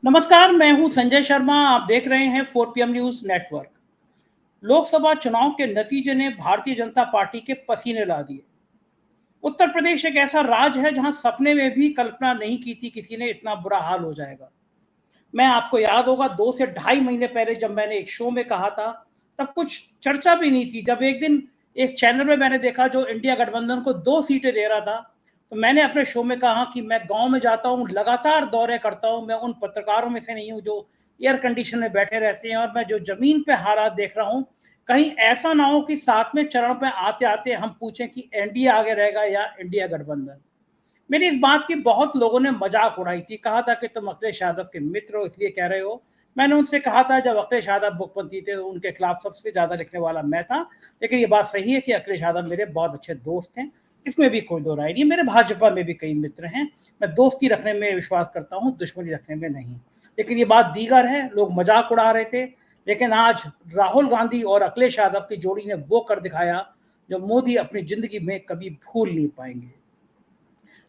नमस्कार, मैं हूं संजय शर्मा। आप देख रहे हैं 4 PM न्यूज नेटवर्क। लोकसभा चुनाव के नतीजे ने भारतीय जनता पार्टी के पसीने ला दिए। उत्तर प्रदेश एक ऐसा राज्य है जहां सपने में भी कल्पना नहीं की थी किसी ने इतना बुरा हाल हो जाएगा। मैं आपको याद होगा 2 से ढाई महीने पहले जब मैंने एक शो में कहा था, तब कुछ चर्चा भी नहीं थी। जब एक दिन एक चैनल में मैंने देखा जो इंडिया गठबंधन को 2 सीटें दे रहा था, तो मैंने अपने शो में कहा कि मैं गांव में जाता हूं, लगातार दौरे करता हूं। मैं उन पत्रकारों में से नहीं हूं जो एयर कंडीशन में बैठे रहते हैं, और मैं जो जमीन पे हालात देख रहा हूं, कहीं ऐसा ना हो कि 7वें चरण पे आते आते हम पूछें कि एनडीए आगे रहेगा या इंडिया गठबंधन। मेरी इस बात की बहुत लोगों ने मजाक उड़ाई थी, कहा था कि तुम अखिलेश यादव के मित्र हो इसलिए कह रहे हो। मैंने उनसे कहा था जब अखिलेश यादव मुख्यमंत्री थे तो उनके खिलाफ सबसे ज्यादा लिखने वाला मैं था। लेकिन ये बात सही है कि अखिलेश यादव मेरे बहुत अच्छे दोस्त हैं, इसमें भी कोई दो राय नहीं। मेरे भाजपा में भी कई मित्र हैं। मैं दोस्ती रखने में विश्वास करता हूँ, दुश्मनी रखने में नहीं। लेकिन ये बात दीगर है, लोग मजाक उड़ा रहे थे। लेकिन आज राहुल गांधी और अखिलेश यादव की जोड़ी ने वो कर दिखाया जो मोदी अपनी जिंदगी में कभी भूल नहीं पाएंगे।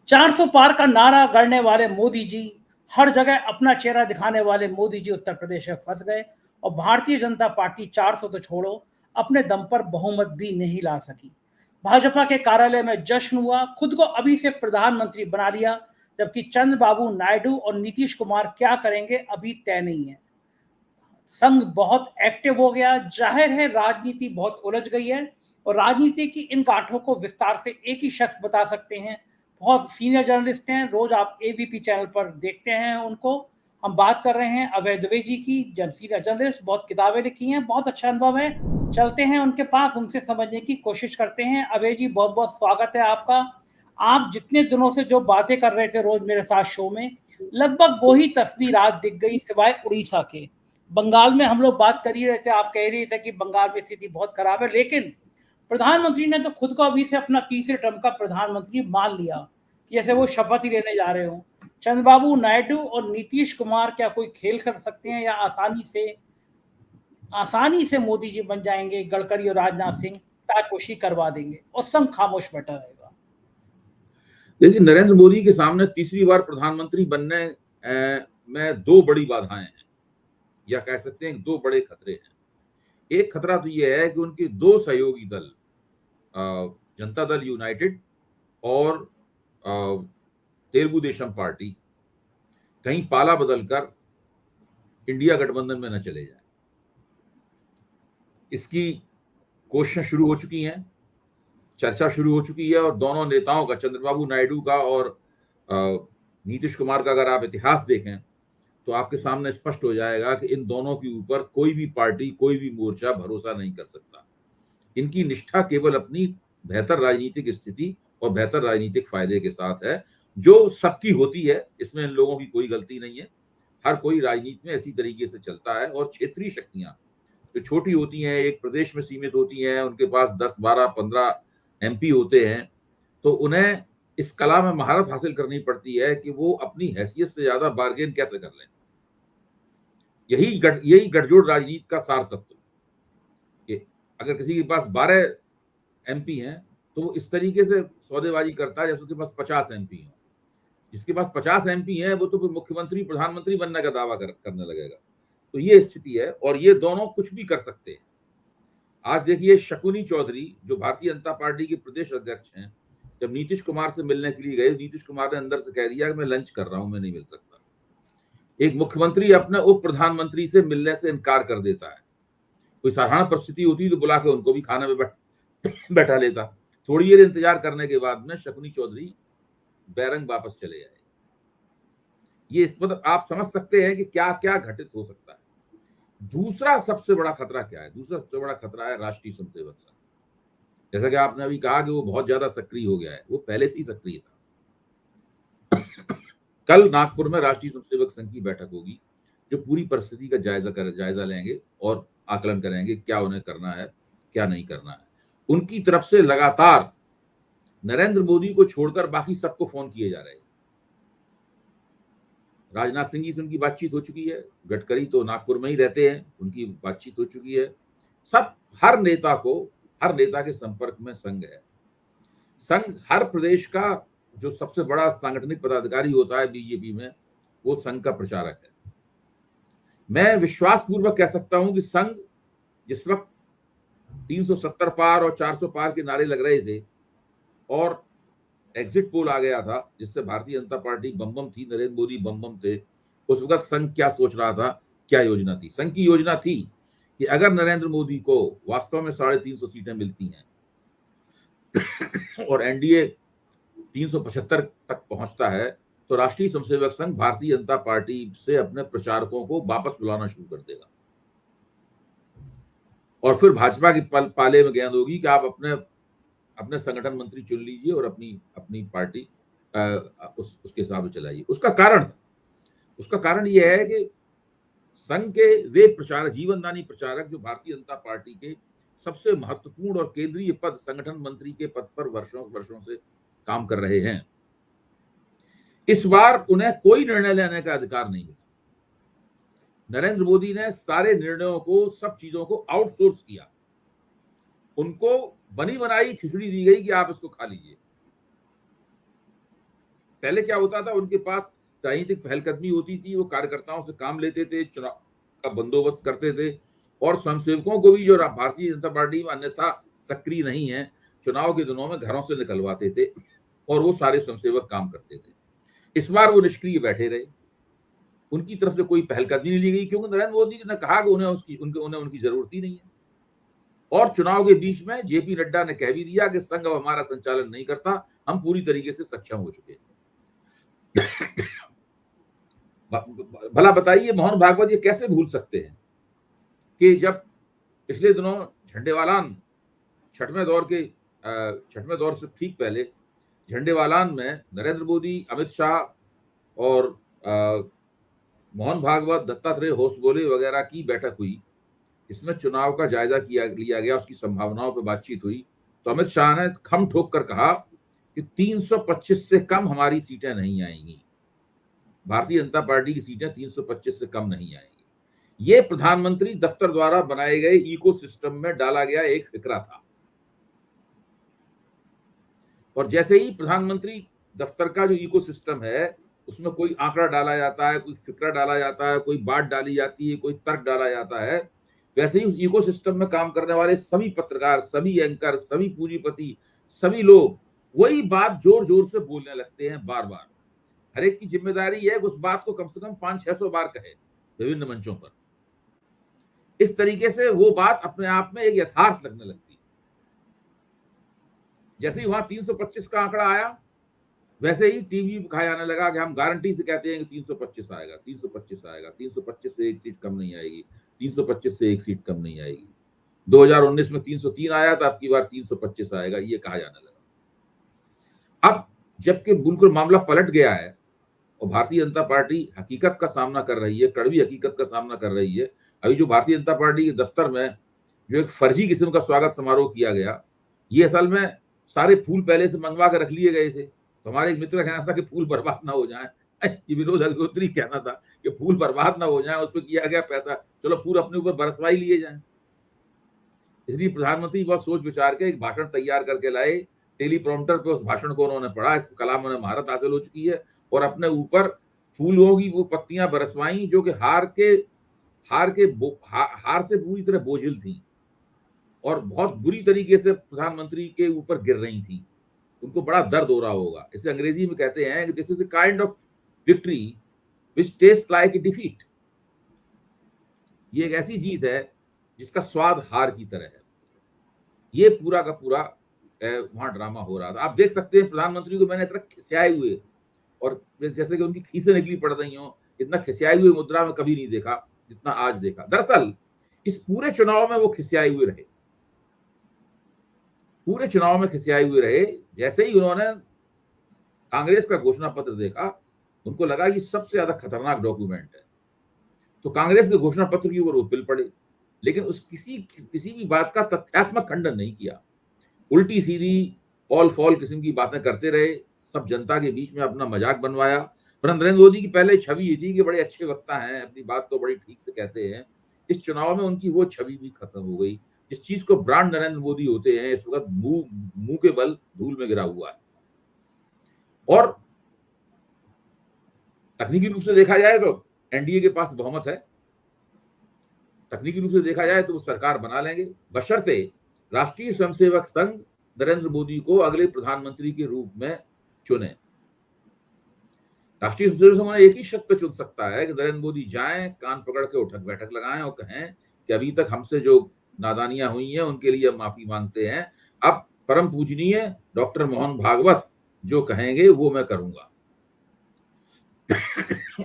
400 पार का नारा गढ़ने वाले मोदी जी, हर जगह अपना चेहरा दिखाने वाले मोदी जी उत्तर प्रदेश में फंस गए, और भारतीय जनता पार्टी 400 तो छोड़ो, अपने दम पर बहुमत भी नहीं ला सकी। भाजपा के कार्यालय में जश्न हुआ, खुद को अभी से प्रधानमंत्री बना लिया, जबकि चंद्रबाबू नायडू और नीतीश कुमार क्या करेंगे अभी तय नहीं है। संघ बहुत एक्टिव हो गया। जाहिर है राजनीति बहुत उलझ गई है, और राजनीति की इन गांठों को विस्तार से एक ही शख्स बता सकते हैं। बहुत सीनियर जर्नलिस्ट हैं, रोज आप एबीपी चैनल पर देखते हैं उनको। हम बात कर रहे हैं अभय दुबे जी की, सीनियर जर्नलिस्ट, बहुत किताबें लिखी हैं, बहुत अच्छा अनुभव है। चलते हैं उनके पास, उनसे समझने की कोशिश करते हैं। अभय जी, बहुत बहुत स्वागत है आपका। आप जितने दिनों से जो बातें कर रहे थे रोज मेरे साथ शो में, लगभग वही तस्वीर आज दिख गई, सिवाय उड़ीसा के। बंगाल में हम लोग बात कर ही रहे थे, आप कह रहे थे कि बंगाल में स्थिति बहुत खराब है, लेकिन प्रधानमंत्री ने तो खुद को अभी से अपना तीसरे टर्म का प्रधानमंत्री मान लिया, कि जैसे वो शपथ ही लेने जा रहे हो। चंद्रबाबू नायडू और नीतीश कुमार क्या कोई खेल कर सकते हैं, या आसानी से मोदी जी बन जाएंगे, गडकरी और राजनाथ सिंह ताजपोशी करवा देंगे और संघ खामोश बैठा रहेगा? देखिए, नरेंद्र मोदी के सामने तीसरी बार प्रधानमंत्री बनने में दो बड़ी बाधाएं हैं, या कह सकते हैं दो बड़े खतरे हैं। एक खतरा तो यह है कि उनके दो सहयोगी दल, जनता दल यूनाइटेड और तेलुगु देशम पार्टी, कहीं पाला बदलकर इंडिया गठबंधन में न चले जाए। इसकी कोशिशें शुरू हो चुकी हैं, चर्चा शुरू हो चुकी है, और दोनों नेताओं का, चंद्रबाबू नायडू का और नीतीश कुमार का, अगर आप इतिहास देखें तो आपके सामने स्पष्ट हो जाएगा कि इन दोनों के ऊपर कोई भी पार्टी, कोई भी मोर्चा भरोसा नहीं कर सकता। इनकी निष्ठा केवल अपनी बेहतर राजनीतिक स्थिति और बेहतर राजनीतिक फायदे के साथ है, जो सबकी होती है। इसमें इन लोगों की कोई गलती नहीं है। हर कोई राजनीति में इसी तरीके से चलता है। और क्षेत्रीय शक्तियां जो छोटी होती हैं, एक प्रदेश में सीमित होती हैं, उनके पास 10, 12, 15 एमपी होते हैं, तो उन्हें इस कला में महारत हासिल करनी पड़ती है कि वो अपनी हैसियत से ज्यादा बार्गेन कैसे कर लें। यही गठजोड़ राजनीति का सार तत्व कि अगर किसी के पास 12 एमपी हैं तो वो इस तरीके से सौदेबाजी करता है जैसे उसके पास 50 एमपी हैं। जिसके पास 50 एमपी हैं वो तो मुख्यमंत्री, प्रधानमंत्री बनने का दावा करने लगेगा। तो ये स्थिति है, और ये दोनों कुछ भी कर सकते हैं। आज देखिए, शकुनी चौधरी जो भारतीय जनता पार्टी के प्रदेश अध्यक्ष हैं, जब नीतीश कुमार से मिलने के लिए गए, नीतीश कुमार ने अंदर से कह दिया कि मैं लंच कर रहा हूं, मैं नहीं मिल सकता। एक मुख्यमंत्री अपने उप प्रधानमंत्री से मिलने से इनकार कर देता है। कोई साधारण परिस्थिति होती तो बुला के उनको भी खाने में बैठा लेता। थोड़ी देर इंतजार करने के बाद में शकुनी चौधरी बैरंग वापस चले आए। ये मतलब आप समझ सकते हैं कि क्या क्या घटित हो सकता है। दूसरा सबसे बड़ा खतरा क्या है? दूसरा सबसे बड़ा खतरा है राष्ट्रीय स्वयंसेवक संघ। जैसा कि आपने अभी कहा कि वो बहुत ज्यादा सक्रिय हो गया है, वो पहले से ही सक्रिय था। कल नागपुर में राष्ट्रीय स्वयंसेवक संघ की बैठक होगी, जो पूरी परिस्थिति का जायजा लेंगे और आकलन करेंगे क्या उन्हें करना है, क्या नहीं करना है। उनकी तरफ से लगातार नरेंद्र मोदी को छोड़कर बाकी सबको फोन किए जा रहे हैं। राजनाथ सिंह जी से उनकी बातचीत हो चुकी है, गडकरी तो नागपुर में ही रहते हैं, उनकी बातचीत हो चुकी है। सब हर नेता के संपर्क में संघ है। संघ हर प्रदेश का जो सबसे बड़ा सांगठनिक पदाधिकारी होता है बीजेपी में, वो संघ का प्रचारक है। मैं विश्वास पूर्वक कह सकता हूं कि संघ जिस वक्त 370 पार और 400 पार के नारे लग रहे थे और एग्जिट पोल आ गया था जिससे भारतीय जनता पार्टी बम थी, नरेंद्र मोदी बम थे, उस वक्त संघ क्या सोच रहा था, क्या योजना थी? संघ की योजना थी कि अगर नरेंद्र मोदी को वास्तव में 350 सीटें मिलती हैं और एनडीए 375 तक पहुंचता है तो राष्ट्रीय स्वयंसेवक संघ भारतीय जनता पार्टी से अपने प्रचारकों को वापस बुलाना शुरू कर देगा और फिर भाजपा की पाले में गेंद होगी कि आप अपने संगठन मंत्री चुन लीजिए और अपनी पार्टी उसके हिसाब से चलाइए। उसका कारण यह है कि संघ के वे प्रचारक, जीवनदानी प्रचारक, जो भारतीय जनता पार्टी के सबसे महत्वपूर्ण और केंद्रीय पद, संगठन मंत्री के पद पर वर्षों से काम कर रहे हैं, इस बार उन्हें कोई निर्णय लेने का अधिकार नहीं मिला। नरेंद्र मोदी ने सारे निर्णयों को, सब चीजों को आउटसोर्स किया। उनको बनी बनाई खिचड़ी दी गई कि आप इसको खा लीजिए। पहले क्या होता था, उनके पास राजनीतिक पहलकदमी होती थी, वो कार्यकर्ताओं से काम लेते थे, चुनाव का बंदोबस्त करते थे और स्वयंसेवकों को भी, जो भारतीय जनता पार्टी में अन्यथा सक्रिय नहीं है, चुनाव के दिनों में घरों से निकलवाते थे और वो सारे स्वयंसेवक काम करते थे। इस बार वो निष्क्रिय बैठे रहे, उनकी तरफ से कोई पहलकदमी नहीं ली गई क्योंकि नरेंद्र मोदी ने कहा कि उन्हें उनकी जरूरत ही नहीं है। और चुनाव के बीच में जेपी नड्डा ने कह भी दिया कि संघ अब हमारा संचालन नहीं करता, हम पूरी तरीके से सक्षम हो चुके हैं। भला बताइए मोहन भागवत ये कैसे भूल सकते हैं कि जब पिछले दिनों झंडेवालान छठवें दौर से ठीक पहले झंडेवालान में नरेंद्र मोदी, अमित शाह और मोहन भागवत, दत्तात्रेय होसबोले वगैरह की बैठक हुई, इसमें चुनाव का जायजा लिया गया, उसकी संभावनाओं पर बातचीत हुई, तो अमित शाह ने खम ठोक कर कहा कि 325 से कम हमारी सीटें नहीं आएंगी, भारतीय जनता पार्टी की सीटें 325 से कम नहीं आएंगी। ये प्रधानमंत्री दफ्तर द्वारा बनाए गए इकोसिस्टम में डाला गया एक फिक्रा था और जैसे ही प्रधानमंत्री दफ्तर का जो इकोसिस्टम है उसमें कोई आंकड़ा डाला जाता है, कोई फिक्रा डाला जाता है, कोई बात डाली जाती है, कोई तर्क डाला जाता है, वैसे ही उस इकोसिस्टम में काम करने वाले सभी पत्रकार, सभी एंकर, सभी पूंजीपति, सभी लोग वही बात जोर जोर से बोलने लगते हैं बार बार। हर एक की जिम्मेदारी है उस बात को कम से कम 500-600 बार कहे विभिन्न मंचों पर। इस तरीके से वो बात अपने आप में एक यथार्थ लगने लगती है। जैसे ही वहां 325 का आंकड़ा आया, वैसे ही टीवी दिखाया जाने लगा कि हम गारंटी से कहते हैं कि 325 आएगा, 325 आएगा, 325 से एक सीट कम नहीं आएगी, 325 से एक सीट कम नहीं आएगी। 2019 में 303 आया था, अब की बार 325 आएगा, ये कहा जाने लगा। अब जबकि बिल्कुल मामला पलट गया है और भारतीय जनता पार्टी हकीकत का सामना कर रही है, कड़वी हकीकत का सामना कर रही है। अभी जो भारतीय जनता पार्टी के दफ्तर में जो एक फर्जी किस्म का स्वागत समारोह किया गया, ये असल में सारे फूल पहले से मंगवा कर रख लिए गए थे। तो हमारे एक मित्र का कहना था कि फूल बर्बाद ना हो जाए, ये विनोद अग्निहोत्री कहना था कि फूल बर्बाद ना हो जाए, उस पर किया गया पैसा, चलो फूल अपने ऊपर बरसवा ही लिए जाए। इसलिए प्रधानमंत्री बहुत सोच विचार के एक भाषण तैयार करके लाए, टेलीप्रॉम्प्टर पे उस भाषण को उन्होंने पढ़ा, इस कला में उन्हें महारत हासिल हो चुकी है और अपने ऊपर फूलों की वो पत्तियां बरसवाई जो कि हार से पूरी तरह बोझिल थी और बहुत बुरी तरीके से प्रधानमंत्री के ऊपर गिर रही थी। उनको बड़ा दर्द हो रहा होगा। इसे अंग्रेजी में कहते हैं कि this is a kind of victory which tests like a defeat. ये एक ऐसी जीत है जिसका स्वाद हार की तरह है। ये पूरा का पूरा वहां ड्रामा हो रहा था। आप देख सकते हैं प्रधानमंत्री को मैंने इतना खिसियाए हुए और जैसे कि उनकी खीसें निकली पड़ रही हो, इतना खिसियाए हुए मुद्रा में कभी नहीं देखा जितना आज देखा। दरअसल इस पूरे चुनाव में वो खिसियाए हुए रहे, पूरे चुनाव में खिसियाए हुए रहे। जैसे ही उन्होंने कांग्रेस का घोषणा पत्र देखा, उनको लगा कि सबसे ज्यादा खतरनाक डॉक्यूमेंट है, तो कांग्रेस के घोषणा पत्र के ऊपर वो पिल पड़े, लेकिन उस किसी भी बात का तथ्यात्मक खंडन नहीं किया। उल्टी सीधी ऑल फॉल किस्म की बातें करते रहे, सब जनता के बीच में अपना मजाक बनवाया। पर नरेंद्र मोदी की पहले छवि ये थी कि बड़े अच्छे वक्ता हैं, अपनी बात को बड़ी ठीक से कहते हैं। इस चुनाव में उनकी वो छवि भी खत्म हो गई। इस चीज को ब्रांड नरेंद्र मोदी होते हैं, इस वक्त मुंह के बल धूल में गिरा हुआ है। और तकनीकी रूप से देखा जाए तो एनडीए के पास बहुमत है, तकनीकी रूप से देखा जाए तो वो सरकार बना लेंगे, बशर्ते राष्ट्रीय स्वयंसेवक संघ नरेंद्र मोदी को अगले प्रधानमंत्री के रूप में चुने। राष्ट्रीय स्वयंसेवक संघ एक ही शर्त पे चुन सकता है कि नरेंद्र मोदी जाएं, कान पकड़ के उठक बैठक लगाएं और कहें कि अभी तक हमसे जो नादानियां हुई हैं उनके लिए हम माफी मांगते हैं, अब परम पूजनीय डॉक्टर मोहन भागवत जो कहेंगे वो मैं करूंगा।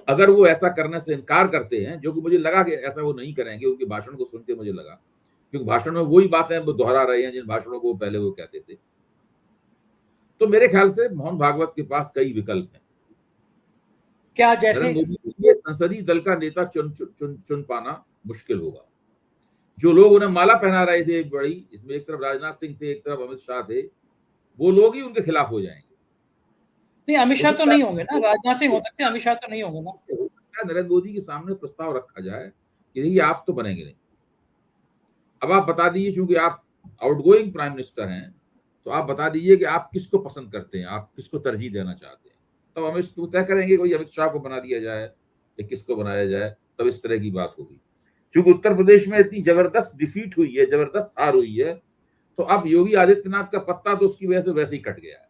अगर वो ऐसा करने से इनकार करते हैं, जो कि मुझे लगा कि ऐसा वो नहीं करेंगे, उनके भाषण को सुन के मुझे लगा, क्योंकि भाषण में वही बातें वो दोहरा रहे हैं जिन भाषणों को पहले वो कहते थे, तो मेरे ख्याल से मोहन भागवत के पास कई विकल्प हैं। क्या जैसे नरेंद्र मोदी के लिए संसदीय दल का नेता चुन पाना मुश्किल होगा। जो लोग उन्हें माला पहना रहे थे बड़ी, इसमें एक तरफ राजनाथ सिंह थे, एक तरफ अमित शाह थे, वो लोग ही उनके खिलाफ हो जाएंगे। नहीं, अमित शाह तो नहीं होंगे ना, राजनाथ सिंह हो सकते हैं, अमित शाह तो नहीं होंगे ना। नरेंद्र मोदी के सामने प्रस्ताव रखा जाए कि देखिए आप तो बनेंगे नहीं, अब आप बता दीजिए, क्योंकि आप आउटगोइंग प्राइम मिनिस्टर हैं, तो आप बता दीजिए कि आप किसको पसंद करते हैं, आप किसको तरजीह देना चाहते हैं। तब हम इसको तय करेंगे, कोई अमित शाह को बना दिया जाए या किसको बनाया जाए, तब इस तरह की बात होगी। क्योंकि उत्तर प्रदेश में इतनी जबरदस्त डिफीट हुई है, जबरदस्त हार हुई है, तो अब योगी आदित्यनाथ का पत्ता तो उसकी वजह से वैसे ही कट गया है।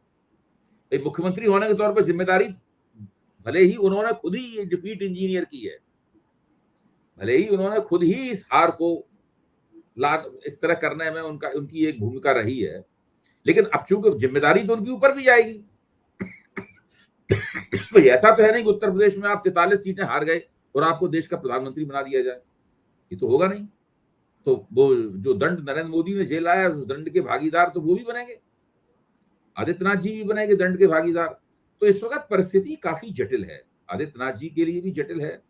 मुख्यमंत्री होने के तौर पर जिम्मेदारी, भले ही उन्होंने खुद ही ये डिफीट इंजीनियर की है, भले ही उन्होंने खुद ही इस हार को इस तरह करने में उनकी एक भूमिका रही है, लेकिन अब चूंकि जिम्मेदारी तो उनके ऊपर भी जाएगी। तो ऐसा तो है नहीं कि उत्तर प्रदेश में आप 43 सीटें हार गए और आपको देश का प्रधानमंत्री बना दिया जाए, ये तो होगा नहीं। तो वो जो दंड नरेंद्र मोदी ने झेला है, उस दंड के भागीदार तो वो भी बनेंगे, आदित्यनाथ जी भी बनेंगे दंड के भागीदार। तो इस वक्त परिस्थिति काफी जटिल है, आदित्यनाथ जी के लिए भी जटिल है,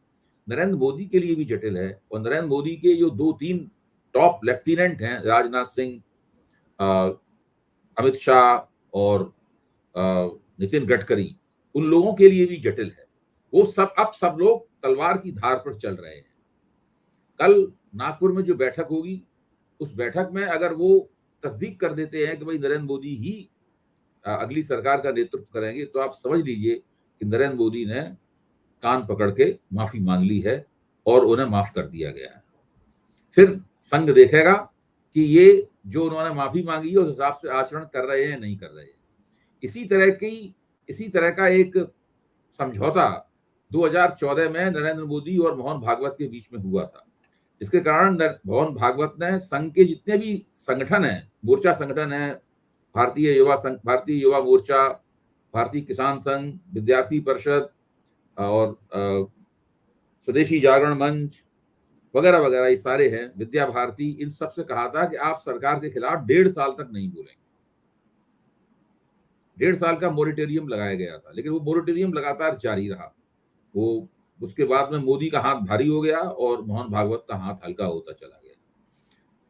नरेंद्र मोदी के लिए भी जटिल है। और नरेंद्र मोदी के जो 2-3 टॉप लेफ्टिनेंट हैं, राजनाथ सिंह, अमित शाह और नितिन गडकरी, उन लोगों के लिए भी जटिल है। वो सब लोग तलवार की धार पर चल रहे हैं। कल नागपुर में जो बैठक होगी, उस बैठक में अगर वो तस्दीक कर देते हैं कि भाई नरेंद्र मोदी ही अगली सरकार का नेतृत्व करेंगे, तो आप समझ लीजिए कि नरेंद्र मोदी ने कान पकड़ के माफी मांग ली है और उन्हें माफ कर दिया गया है। फिर संघ देखेगा कि ये जो उन्होंने माफी मांगी है उस हिसाब से आचरण कर रहे हैं नहीं कर रहे हैं। इसी तरह का एक समझौता 2014 में नरेंद्र मोदी और मोहन भागवत के बीच में हुआ था, जिसके कारण मोहन भागवत ने संघ के जितने भी संगठन हैं, मोर्चा संगठन है, भारतीय युवा मोर्चा, भारतीय किसान संघ, विद्यार्थी परिषद और स्वदेशी जागरण मंच वगैरह वगैरह, ये सारे हैं, विद्या भारती, इन सब से कहा था कि आप सरकार के खिलाफ 1.5 साल तक नहीं बोलेंगे। 1.5 साल का मोरेटोरियम लगाया गया था, लेकिन वो मोरेटोरियम लगातार जारी रहा। वो उसके बाद में मोदी का हाथ भारी हो गया और मोहन भागवत का हाथ हल्का होता चला गया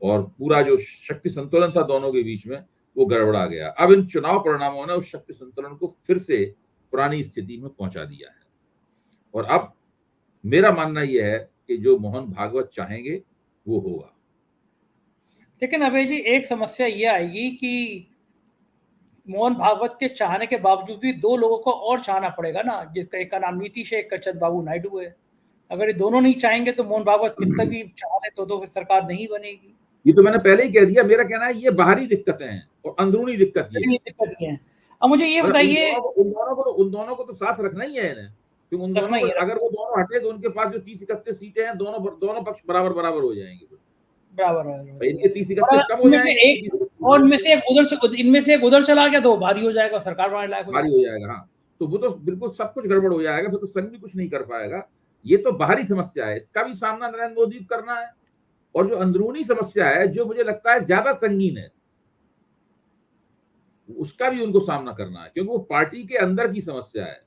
और पूरा जो शक्ति संतुलन था दोनों के बीच में वो गड़बड़ा गया। अब इन चुनाव परिणामों ने उस शक्ति संतुलन को फिर से पुरानी स्थिति में पहुंचा दिया है। और अब मेरा मानना यह है कि जो मोहन भागवत चाहेंगे वो होगा। लेकिन अभय जी, एक समस्या ये आएगी कि मोहन भागवत के चाहने के बावजूद भी 2 लोगों को और चाहना पड़ेगा ना, जिसका एक का नाम नीतीश है, एक का चंद्रबाबू नायडू है। अगर ये दोनों नहीं चाहेंगे तो मोहन भागवत कितना भी चाह ले तो फिर सरकार नहीं बनेगी। ये तो मैंने पहले ही कह दिया, मेरा कहना है ये बाहरी दिक्कतें हैं और अंदरूनी दिक्कत ये है। दिक्कत ये है। अब मुझे ये बताइए, उन दोनों को तो साथ रखना ही है इन्हें, क्योंकि उन दोनों को अगर वो दोनों हटे तो उनके पास जो 30-31 सीटें हैं, दोनों पक्ष बराबर हो जाएंगे, बराबर है। इनके 30-31 कम हो जाएंगे और इनमें से एक उधर चला गया तो भारी हो जाएगा, सरकार बनाने लायक भारी हो जाएगा। हाँ, तो वो तो बिल्कुल सब कुछ गड़बड़ हो जाएगा, फिर तो संघ भी कुछ नहीं कर पाएगा। ये तो बाहरी समस्या है, इसका भी सामना नरेंद्र मोदी को करना है। और जो अंदरूनी समस्या है, जो मुझे लगता है ज्यादा संगीन है, उसका भी उनको सामना करना है, क्योंकि वो पार्टी के अंदर की समस्या है।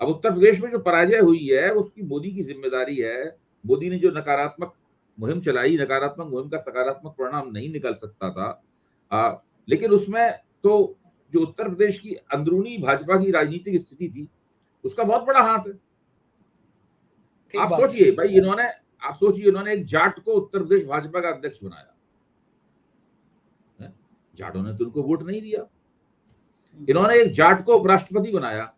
अब उत्तर प्रदेश में जो पराजय हुई है उसकी मोदी की जिम्मेदारी है। मोदी ने जो नकारात्मक मुहिम चलाई, नकारात्मक मुहिम का सकारात्मक परिणाम नहीं निकल सकता था, लेकिन उसमें तो जो उत्तर प्रदेश की अंदरूनी भाजपा की राजनीतिक स्थिति थी उसका बहुत बड़ा हाथ है। आप सोचिए भाई, इन्होंने एक जाट को उत्तर प्रदेश भाजपा का अध्यक्ष बनाया, जाटों ने तो उनको वोट नहीं दिया। इन्होंने एक जाट को उपराष्ट्रपति बनाया,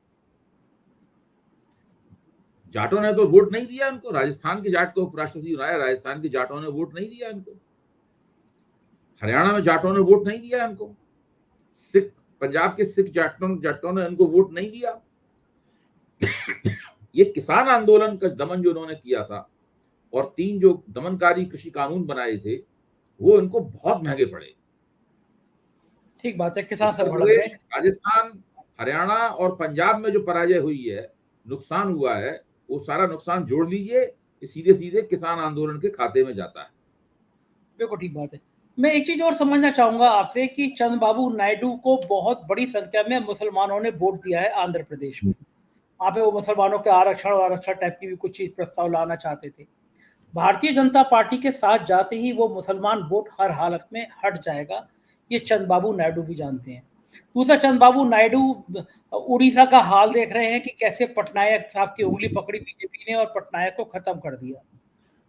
जाटों ने तो वोट नहीं दिया उनको, राजस्थान के जाट को उपराष्ट्रपति बनाया, राजस्थान के जाटों ने वोट नहीं दिया इनको, हरियाणा में जाटों ने वोट नहीं दिया इनको, सिख पंजाब के सिख जाटों ने इनको वोट नहीं दिया। ये किसान आंदोलन का दमन जो उन्होंने किया था और 3 जो दमनकारी कृषि कानून बनाए थे वो इनको बहुत महंगे पड़े। ठीक बात है, किसान सब भड़क प्रदेश, गए। राजस्थान, हरियाणा और पंजाब में जो पराजय हुई है, नुकसान हुआ है, वो सारा नुकसान जोड़ लीजिए, सीधे सीधे किसान आंदोलन के खाते में जाता है। बिल्कुल ठीक बात है। मैं एक चीज और समझना चाहूंगा आपसे कि चंद्रबाबू नायडू को बहुत बड़ी संख्या में मुसलमानों ने वोट दिया है आंध्र प्रदेश में। वहां पे वो मुसलमानों के आरक्षण टाइप की भी कुछ चीज प्रस्ताव लाना चाहते थे। भारतीय जनता पार्टी के साथ जाते ही वो मुसलमान वोट हर हालत में हट जाएगा, ये चंद्रबाबू नायडू भी जानते हैं। दूसरा, चंद्रबाबू नायडू उड़ीसा का हाल देख रहे हैं कि कैसे पटनायक साहब की उंगली पकड़ी बीजेपी ने और पटनायक को खत्म कर दिया।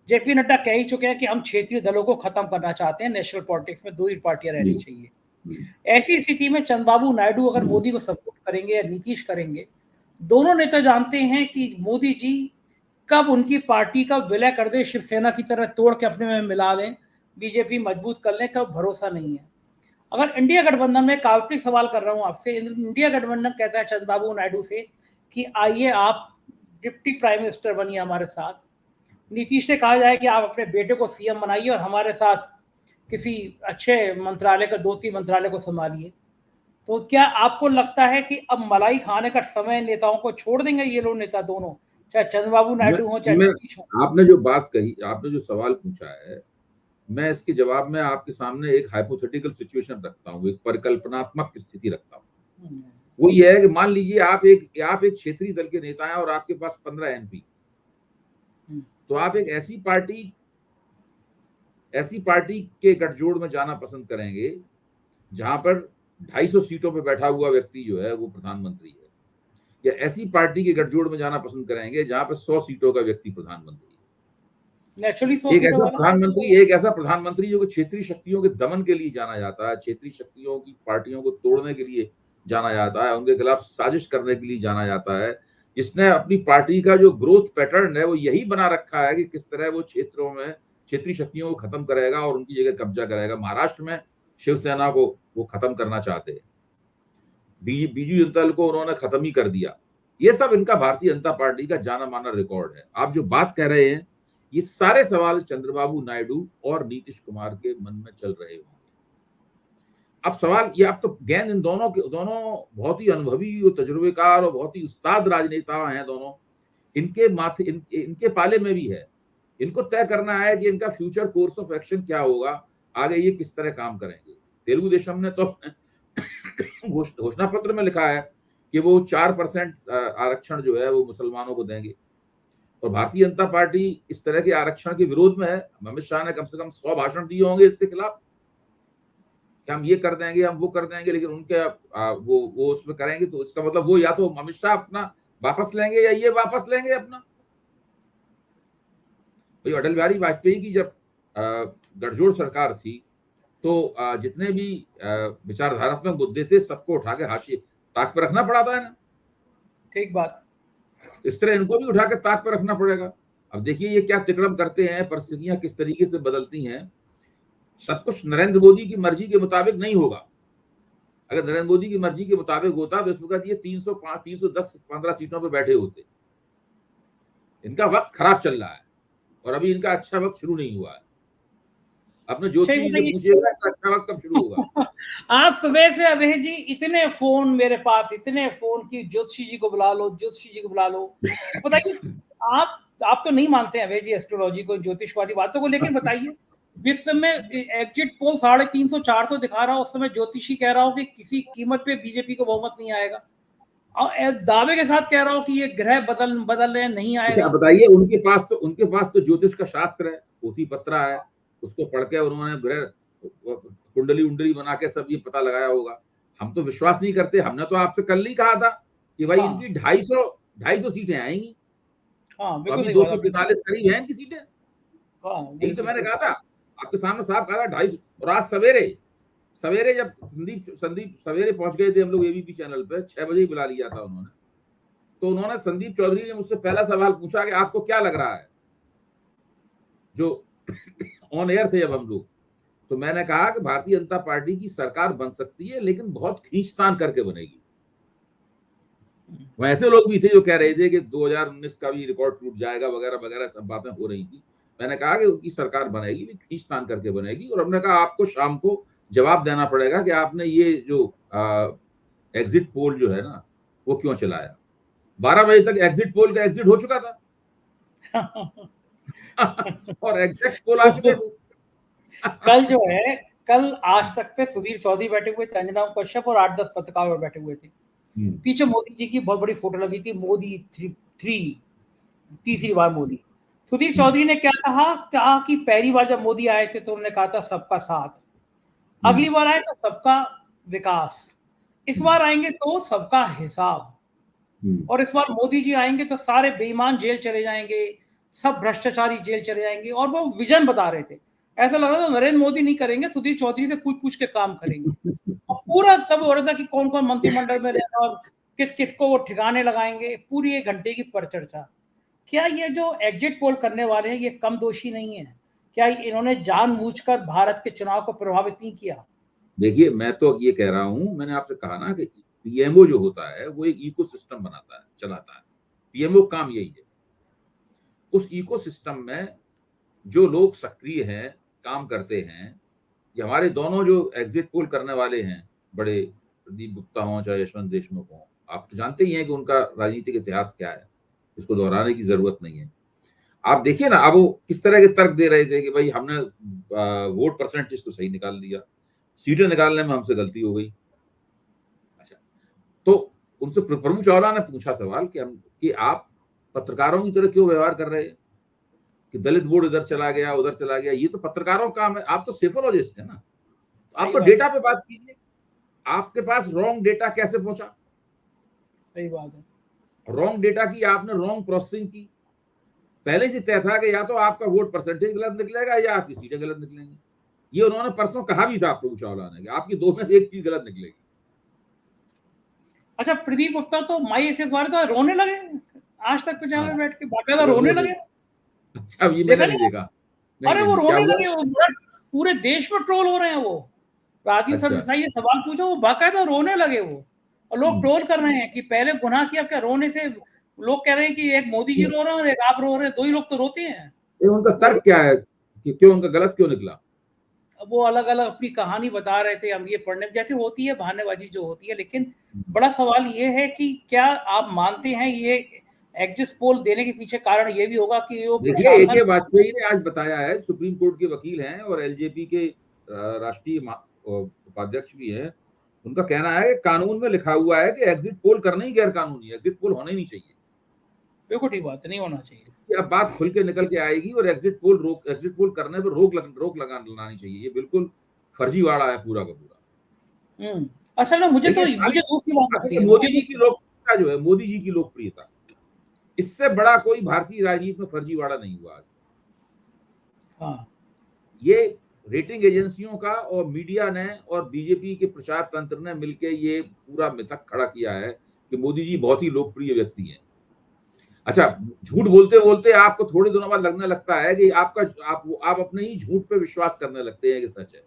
जेपी नड्डा कह ही चुके हैं कि हम क्षेत्रीय दलों को खत्म करना चाहते हैं, नेशनल पॉलिटिक्स में 2 ही पार्टियां रहनी चाहिए। ऐसी स्थिति में चंद्रबाबू नायडू अगर मोदी को सपोर्ट करेंगे या नीतीश करेंगे, दोनों नेता जानते हैं कि मोदी जी कब उनकी पार्टी का विलय कर दे, शिवसेना की तरह तोड़ के अपने में मिला लें, बीजेपी मजबूत कर लें, का भरोसा नहीं है। अगर इंडिया गठबंधन में, काल्पनिक सवाल कर रहा हूं आपसे, इंडिया गठबंधन कहता है चंद्रबाबू नायडू से कि आइए आप डिप्टी प्राइम मिनिस्टर बनिए हमारे साथ, नीतीश से कहा जाए कि आप अपने बेटे को सीएम बनाइए और हमारे साथ किसी अच्छे मंत्रालय का 2-3 मंत्रालय को संभालिए, तो क्या आपको लगता है कि अब मलाई खाने का समय नेताओं को छोड़ देंगे ये लोग नेता दोनों, चाहे चंद्रबाबू नायडू हो चाहे नीतीश हो? आपने जो बात कही, आपने जो सवाल पूछा है, मैं इसके जवाब में आपके सामने एक हाइपोथेटिकल सिचुएशन रखता हूँ, एक परिकल्पनात्मक स्थिति रखता हूँ। वो ये है कि मान लीजिए आप एक क्षेत्रीय दल के नेता हैं और आपके पास 15 एमपी, तो आप एक ऐसी पार्टी के गठजोड़ में जाना पसंद करेंगे जहां पर 250 सीटों पर बैठा हुआ व्यक्ति जो है वो प्रधानमंत्री है, या ऐसी पार्टी के गठजोड़ में जाना पसंद करेंगे जहां पर 100 सीटों का व्यक्ति प्रधानमंत्री है। नेचुरली एक ऐसा प्रधानमंत्री जो क्षेत्रीय शक्तियों के दमन के लिए जाना जाता है, क्षेत्रीय शक्तियों की पार्टियों को तोड़ने के लिए जाना जाता है, उनके खिलाफ साजिश करने के लिए जाना जाता है, जिसने अपनी पार्टी का जो ग्रोथ पैटर्न है वो यही बना रखा है कि किस तरह वो क्षेत्रों में क्षेत्रीय शक्तियों को खत्म करेगा और उनकी जगह कब्जा करेगा। महाराष्ट्र में शिवसेना को वो खत्म करना चाहते हैं, बीजू जनता दल को उन्होंने खत्म ही कर दिया। ये सब इनका भारतीय जनता पार्टी का जाना माना रिकॉर्ड है। आप जो बात कह रहे हैं, ये सारे सवाल चंद्रबाबू नायडू और नीतीश कुमार के मन में चल रहे होंगे। अब सवाल ये, अब तो गेंद इन दोनों बहुत ही अनुभवी और तजुर्बेकार और बहुत ही उस्ताद राजनेता हैं दोनों, इनके माथे इनके पाले में भी है। इनको तय करना है कि इनका फ्यूचर कोर्स ऑफ एक्शन क्या होगा, आगे ये किस तरह काम करेंगे। तेलुगु देशम ने तो घोषणा पत्र में लिखा है कि वो 4% आरक्षण जो है वो मुसलमानों को देंगे, और भारतीय जनता पार्टी इस तरह के आरक्षण के विरोध में है। अमित शाह ने कम से कम 100 भाषण दिए होंगे इसके खिलाफ कि हम ये कर देंगे, हम वो कर देंगे, लेकिन उनके वो उसमें करेंगे तो इसका मतलब वो या तो अमित शाह अपना वापस लेंगे या ये वापस लेंगे अपना। तो अटल बिहारी वाजपेयी की जब गठजोड़ सरकार थी तो जितने भी विचारधारात्मक मुद्दे थे सबको उठा के हाशिए ताक पर रखना पड़ा था ना। ठीक बात। इस तरह इनको भी उठा के ताक पर रखना पड़ेगा। अब देखिए ये क्या तिकड़म करते हैं, परिस्थितियां किस तरीके से बदलती हैं। सब कुछ नरेंद्र मोदी की मर्जी के मुताबिक नहीं होगा। अगर नरेंद्र मोदी की मर्जी के मुताबिक होता तो इस वक्त ये 305, 310, 15 सीटों पर बैठे होते। इनका वक्त खराब चल रहा है और अभी इनका अच्छा वक्त शुरू नहीं हुआ है। अपने जोशी जी से पूछिएगा अच्छा वक्त कब शुरू होगा। आज सुबह से अभय जी इतने फोन मेरे पास, इतने फोन की ज्योतिषी जी को बुला लो, ज्योतिषी जी को बुला लो। बताइए, आप तो नहीं मानते हैं अभय जी एस्ट्रोलॉजी को, ज्योतिष वाली बातों को, लेकिन बताइए विश्व में एग्जिट पोल 350, 400 दिखा रहा हो, उस समय ज्योतिषी कह रहा हो कि किसी कीमत पे बीजेपी को बहुमत नहीं आएगा, और दावे के साथ कह रहा हो कि ये ग्रह बदल रहे, नहीं आएगा। बताइए, उनके पास तो ज्योतिष का शास्त्र है, पोथी पत्रा है, उसको पढ़ के उन्होंने ग्रह कुंडली उंडली बना के सब ये पता लगाया होगा। हम तो विश्वास नहीं करते। हमने तो आपसे कल ही कहा था कि भाई इनकी 250 सीटें आएंगी। तो अभी 245 करीब है इनकी सीटें। यही तो मैंने कहा था आपके सामने, साहब कहा था 250। और आज सवेरे जब संदीप सवेरे पहुंच गए थे हम लोग एबीपी चैनल पे, 6 बजे ही बुला लिया था उन्होंने। तो उन्होंने, संदीप चौधरी ने मुझसे पहला सवाल पूछा कि आपको क्या लग रहा है, जो ऑन एयर थे जब हम लोग, तो मैंने कहा कि भारतीय जनता पार्टी की सरकार बन सकती है लेकिन बहुत खींचतान करके बनेगी। वहां ऐसे लोग भी थे जो कह रहे थे कि 2019 का भी रिकॉर्ड टूट जाएगा वगैरह वगैरह, सब बातें हो रही थी। मैंने कहा कि उनकी सरकार बनेगी लेकिन खींचतान करके बनेगी, और हमने कहा आपको शाम को जवाब देना पड़ेगा कि आपने ये जो एग्जिट पोल जो है ना वो क्यों चलाया। 12 बजे तक एग्जिट पोल का एग्जिट हो चुका था और एग्जिट पोल आ चुके थे। कल जो है, कल आज तक पे सुधीर चौधरी बैठे हुए थे, अंजना कश्यप और 8-10 पत्रकार और बैठे हुए थे। पीछे मोदी जी की बहुत बड़ी फोटो लगी थी, मोदी 3, तीसरी बार मोदी। सुधीर चौधरी ने क्या कहा कि पहली बार जब मोदी आए थे तो उन्होंने कहा था सबका साथ, अगली बार आए तो सबका विकास, इस बार आएंगे तो सबका हिसाब, और इस बार मोदी जी आएंगे तो सारे बेईमान जेल चले जाएंगे, सब भ्रष्टाचारी जेल चले जाएंगे। और वो विजन बता रहे थे, ऐसा लग रहा था नरेंद्र मोदी नहीं करेंगे, सुधीर चौधरी से पूछ पूछ के काम करेंगे। और पूरा सब हो रहा था कि कौन कौन मंत्रिमंडल में रहना और किस किस को वो ठिकाने लगाएंगे, पूरी 1 घंटे की परिचर्चा। क्या ये जो एग्जिट पोल करने वाले हैं ये कम दोषी नहीं है? क्या इन्होंने जानबूझकर भारत के चुनाव को प्रभावित नहीं किया? देखिए, मैं तो ये कह रहा हूं, मैंने आपसे कहा ना कि पीएमओ जो होता है वो एक इकोसिस्टम बनाता है, चलाता है। पीएमओ काम यही है। उस इकोसिस्टम में जो लोग सक्रिय हैं, काम करते हैं, ये हमारे दोनों जो एग्जिट पोल करने वाले हैं, बड़े, प्रदीप गुप्ता हो चाहे यशवंत देशमुख हो, आप तो जानते ही हैं कि उनका राजनीतिक इतिहास क्या है, इसको दोहराने की जरूरत नहीं है। आप देखिए ना, अब वो किस तरह के तर्क दे रहे थे कि भाई हमने वोट परसेंटेज तो सही निकाल दिया, सीटें निकालने में हमसे गलती हो गई। अच्छा, तो उनसे प्रभु चावला ने पूछा सवाल कि आप पत्रकारों की तरह क्यों व्यवहार कर रहे हैं, कि दलित वोट इधर चला गया उधर चला गया, ये तो पत्रकारों का काम है, आप तो सेफोलॉजिस्ट है ना, आप तो डेटा पे बात कीजिए। आपके पास रॉन्ग डेटा कैसे पहुंचा? सही बात है। रॉन्ग डेटा की आपने रॉन्ग प्रोसेसिंग की। पहले से तय था कि या तो आपका वोट परसेंटेज गलत निकलेगा या आपकी सीटें गलत निकलेंगी। ये उन्होंने परसों कहा भी था प्रभु चावला ने कि आपकी दो में से एक चीज गलत निकलेगी। अच्छा, प्रदीप गुप्ता तो माई एक्सेस वाले तो रोने लगे, आज तक पे चैनल बैठ के बाकायदा रोने लगे। अच्छा, ये मैंने नहीं देखा। अरे वो रोने लगे, वो पूरे देश में ट्रोल हो रहे हैं। वो राजीव सरदेसाई ने सवाल पूछा, वो बाकायदा रोने लगे वो, और लोग ट्रोल कर रहे हैं कि पहले गुनाह किया क्या रोने से। लोग कह रहे हैं कि एक मोदी जी रो रहे हैं और एक आप रो रहे हैं, 2 ही लोग तो रोते हैं। उनका तर्क क्या है कि क्यों उनका गलत क्यों निकला? वो अलग अलग अपनी कहानी बता रहे थे, हम ये पढ़ने जैसे होती है बहानेबाजी जो होती है। लेकिन बड़ा सवाल ये है कि क्या आप मानते हैं ये एग्जिट पोल देने के पीछे कारण ये भी होगा कि वो देखिए, ए.के. वाजपेयी ने आज बताया है, सुप्रीम कोर्ट के वकील हैं और एलजेपी के राष्ट्रीय उपाध्यक्ष भी हैं, उनका कहना है कि कानून में लिखा हुआ है कि एग्जिट पोल करना ही गैर कानूनी है, एग्जिट पोल होना ही नहीं चाहिए। बिल्कुल ठीक बात है, नहीं होना चाहिए। अब बात खुल के निकल के आएगी और एग्जिट पोल करने पर रोक लगानी चाहिए। ये बिल्कुल फर्जीवाड़ा है पूरा का पूरा। असल में मुझे दूसरी बात लगती है, मोदी जी की लोकप्रियता जो है, मोदी जी की लोकप्रियता, इससे बड़ा कोई भारतीय राजनीति में फर्जीवाड़ा नहीं हुआ आज। हाँ, ये रेटिंग एजेंसियों का और मीडिया ने और बीजेपी के प्रचार तंत्र ने मिलकर ये पूरा मिथक खड़ा किया है कि मोदी जी बहुत ही लोकप्रिय व्यक्ति हैं। अच्छा, झूठ बोलते बोलते आपको थोड़े दिनों बाद लगने लगता है कि आप अपने ही झूठ पे विश्वास करने लगते हैं कि सच है।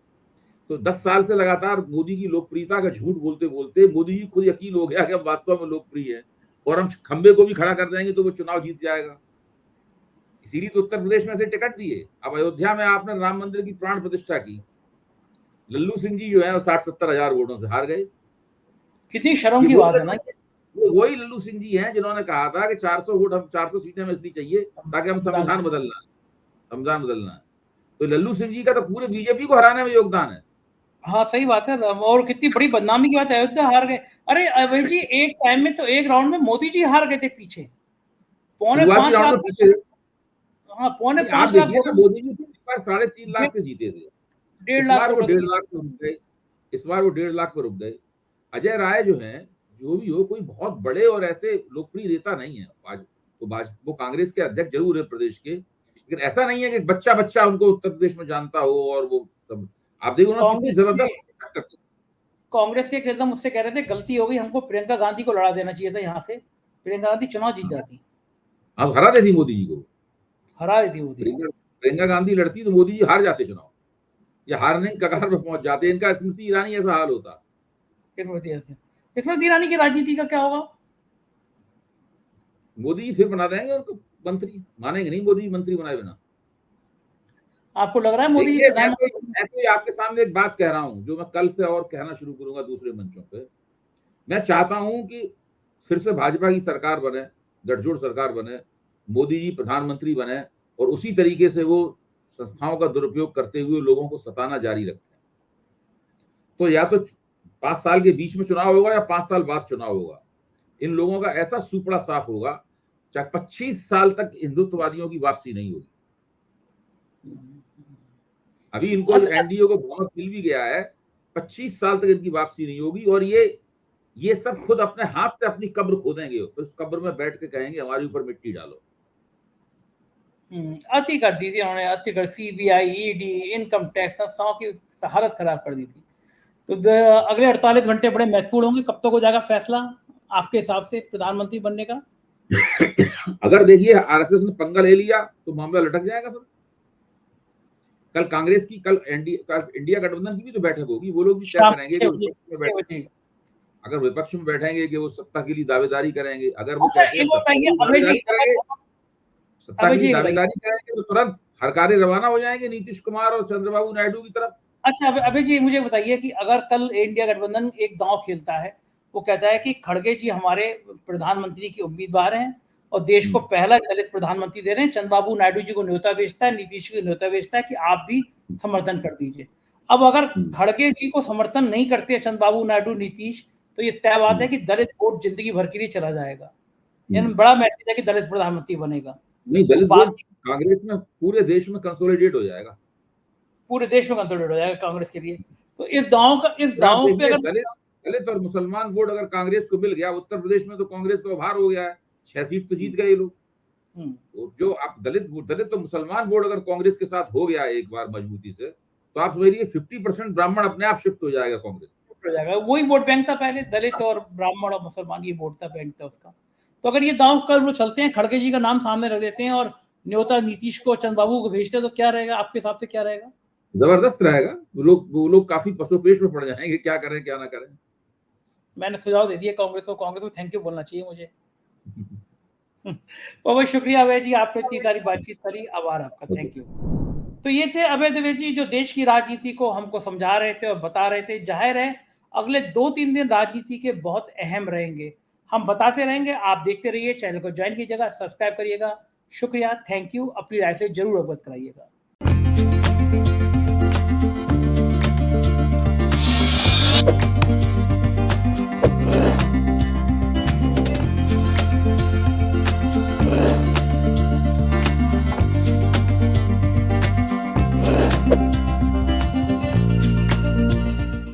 तो 10 साल से लगातार मोदी की लोकप्रियता का झूठ बोलते बोलते मोदी जी खुद यकीन हो गया कि हम वास्तव में लोकप्रिय है और हम खंबे को भी खड़ा कर देंगे तो वो चुनाव जीत जाएगा। इसीलिए तो उत्तर प्रदेश में से टिकट दिए। अब अयोध्या में आपने राम मंदिर की प्राण प्रतिष्ठा की, लल्लू सिंह जी जो है वो 60-70 हजार वोटों से हार गए। कितनी शर्म की बात है ना। वही लल्लू सिंह जी हैं जिन्होंने कहा था कि 400 वोट, हम 400 सीटें में इसलिए चाहिए ताकि हम संविधान बदलना है। तो लल्लू सिंह जी का तो पूरे बीजेपी को हराने में योगदान है। हाँ, सही बात है। और कितनी बड़ी बदनामी की बात है, अयोध्या हार गए। अरे अभय जी, एक टाइम में तो एक राउंड में मोदी जी हार गए थे पीछे, 5.25 लाख। हाँ, 5.25 लाख मोदी जी 3.5 लाख से जीते थे। 1.5 लाख वो 1.5 लाख पे रुक गए। इस बार वो 1.5 लाख पे रुक गए। अजय राय जो है, जो भी हो, कोई बहुत बड़े और ऐसे लोकप्रिय नेता नहीं है। वो कांग्रेस के अध्यक्ष जरूर है प्रदेश के, लेकिन ऐसा नहीं है कि बच्चा उनको उत्तर प्रदेश में जानता हो और वो सब। आप देखो ना कितनी जबरदस्त। कांग्रेस के एक नेता मुझसे कह रहे थे गलती हो गई, हमको प्रियंका गांधी को लड़ा देना चाहिए था यहाँ से। प्रियंका गांधी चुनाव जीत जाती, अब हरा देती मोदी जी को। हरा देती मोदी। प्रियंका गांधी लड़ती तो मोदी जी हार जाते चुनाव, या हारने की कगार पर पहुंच जाते। इनका स्मृति ईरानी ऐसा हाल होता। स्मृति ईरानी की राजनीति का क्या होगा? मोदी जी फिर बना देंगे उनको मंत्री, मानेंगे नहीं मोदी जी मंत्री बनाए बिना। आपको लग रहा है मोदी जी देखिए, प्रधानमंत्री? मैं कोई आपके सामने एक बात कह रहा हूं जो मैं कल से और कहना शुरू करूंगा दूसरे मंचों पे। मैं चाहता हूं कि फिर से भाजपा की सरकार बने, गठजोड़ सरकार बने, मोदी जी प्रधानमंत्री बने और उसी तरीके से वो संस्थाओं का दुरुपयोग करते हुए लोगों को सताना जारी रखें। तो या तो 5 साल के बीच में चुनाव होगा या 5 साल बाद चुनाव होगा। इन लोगों का ऐसा सुपड़ा साफ होगा, चाहे 25 साल तक हिंदुत्ववादियों की वापसी नहीं होगी। अभी इनको एनडीए को बहुत मिल भी गया है, 25 साल तक इनकी वापसी नहीं होगी। और ये सब खुद अपने हाथ से अपनी कब्र खोदेंगे, तो इस कब्र में बैठ के कहेंगे हमारे ऊपर मिट्टी डालो। अति कर दी थी उन्होंने, अति कर, सीबीआई, ईडी, इनकम टैक्स संस्थाओं की हालत खराब कर दी थी। तो अगले 48 घंटे बड़े महत्वपूर्ण होंगे। कब तक हो जाएगा फैसला आपके हिसाब से प्रधानमंत्री बनने का? अगर देखिए आरएसएस ने पंगा ले लिया तो मामला लटक जाएगा। फिर कल कांग्रेस की, कल इंडिया गठबंधन की भी तो बैठक होगी। वो लोग भी क्या करेंगे कि अगर विपक्ष में बैठेंगे कि वो सत्ता के लिए दावेदारी करेंगे। अगर वो कहते हैं सत्ता के लिए दावेदारी करेंगे तो तुरंत हरकारे रवाना हो जाएंगे नीतीश कुमार और चंद्रबाबू नायडू की तरफ। अच्छा अभय जी, मुझे बताइए कि अगर कल इंडिया गठबंधन एक दांव खेलता है, वो कहता है कि खड़गे जी हमारे प्रधानमंत्री की उम्मीदवार हैं और देश को पहला दलित प्रधानमंत्री दे रहे हैं, चंद्रबाबू नायडू जी को न्योता भेजता है, नीतीश जी को न्योता भेजता है कि आप भी समर्थन कर दीजिए। अब अगर खड़गे जी को समर्थन नहीं करते चंद्रबाबू नायडू, नीतीश, तो ये तय बात है कि दलित वोट जिंदगी भर के लिए चला जाएगा। यानी बड़ा मैसेज है कि दलित प्रधानमंत्री बनेगा। नहीं, दलित वोट कांग्रेस में पूरे देश में कंसोलिडेट हो जाएगा, पूरे देश में कंसोलिडेट हो जाएगा कांग्रेस के लिए। तो इस दांव पे अगर दलित और मुसलमान वोट अगर कांग्रेस को मिल गया, उत्तर प्रदेश में तो कांग्रेस तो भार हो गया है, 6 सीट तो जीत गए लोग। तो जो आप दलित और मुसलमान वोट अगर कांग्रेस के साथ हो गया एक बार मजबूती से, तो आप समझिए 50% ब्राह्मण अपने आप शिफ्ट हो जाएगा कांग्रेस हो जाएगा। वही वोट बैंक था पहले, दलित और ब्राह्मण और मुसलमान, ये वोट था बैंक था उसका। तो अगर ये दांव कल वो चलते हैं, खड़गे जी का नाम सामने रख देते हैं और न्योता नीतीश को, चंद्रबाबू को भेजते हैं, तो क्या रहेगा आपके हिसाब से? क्या रहेगा? जबरदस्त रहेगा। वो लोग काफी पसोपेश में पड़ जाएंगे, क्या करें क्या ना करें। मैंने सुझाव दे दिया कांग्रेस को थैंक यू बोलना चाहिए मुझे। बहुत शुक्रिया अभय जी, आपने इतनी सारी बातचीत करी, आभार आपका, थैंक यू। तो ये थे अभय द्विवेदी जी, जो देश की राजनीति को हमको समझा रहे थे और बता रहे थे। जाहिर है अगले 2-3 दिन राजनीति के बहुत अहम रहेंगे, हम बताते रहेंगे। आप देखते रहिए, चैनल को ज्वाइन कीजिएगा, सब्सक्राइब करिएगा। शुक्रिया, थैंक यू। अपनी राय से जरूर अवगत कराइएगा।